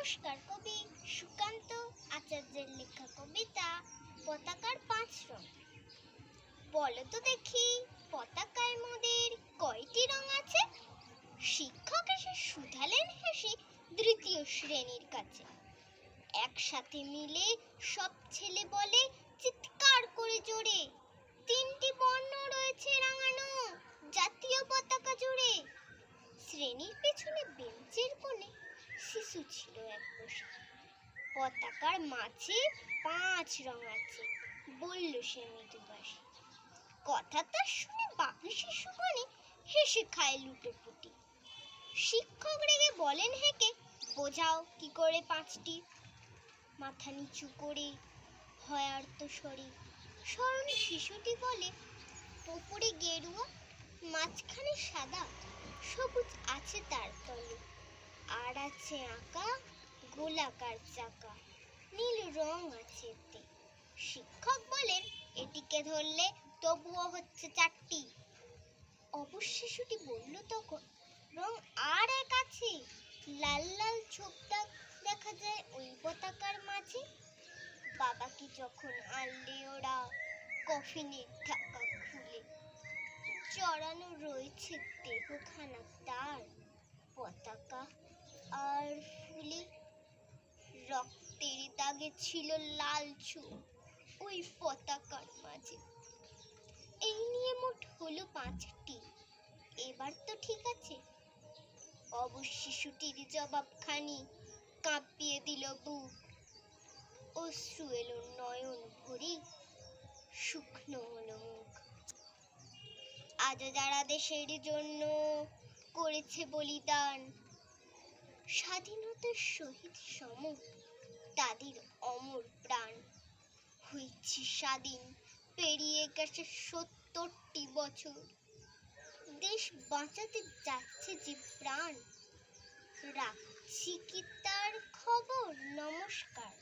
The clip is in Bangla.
নমস্কার। কবি সুকান্ত আচার্যের লেখা কবিতা পতাকার ৫ রং। বলো তো দেখি, পতাকায় মোদের কয়টি রং আছে? শিক্ষক এসে শুধালেন হেসে তৃতীয় শ্রেণীর কাছে। একসাথে মিলে সব ছেলে বলে চিৎকার করে জোরে, ৩টি বর্ণ রয়েছে রাঙানো জাতীয় পতাকা জুড়ে। শ্রেণীর পেছনে বেঞ্চের কোণে শিশু ছিল এক বসে। পতাকার মাঝে ৫ রং আছে, বলল সে মৃদুভাষী। কথাটা শুনে বাকি শিশুগণে হেসে খায় লুটোপুটি। শিক্ষক রেগে বলেন হেঁকে, বোঝাও কি করে ৫টি। মাথা নিচু করে হয় আর্ত স্বরে স্মরণে শিশুটি বলে, ওপরে গেরুয়া, মাঝখানে সাদা, সবুজ আছে তার তলে, আর আছে আঁকা গোলাকার চাকা, নীল রং আছে এতে। শিক্ষক বলেন, এটিকে ধরলে তবুও হচ্ছে ৪টি। অবশ্য শিশুটি বলল তখন, রং আর এক আছে, লাল লাল ছোপ দাগ দেখা যায় ওই পতাকার মাঝে। বাবাকে যখন আনলে ওরা কফিনের ঢাকা খুলে, জড়ানো রয়েছে দেহখানা তার পতাকা আর ফুলে। রক্তের দাগে ছিল লাল ছোপ ওই পতাকার মাঝে। এই নিয়ে মোট হলো ৫টি, এবার তো ঠিক আছে? অবশ্য শিশুটির জবাবখানি কাঁপিয়ে দিল বুক, অশ্রু এলো নয়ন ভরে, শুকনো হলো মুখ। আজও যারা দেশের জন্য করেছে বলিদান, স্বাধীনতার শহীদ সম তাদের অমর প্রাণ। হয়েছে স্বাধীন, পেরিয়ে গেছে ৭০টি বছর, দেশ বাঁচাতে যাচ্ছে যে প্রাণ। রাখছি কি তার খবর? নমস্কার।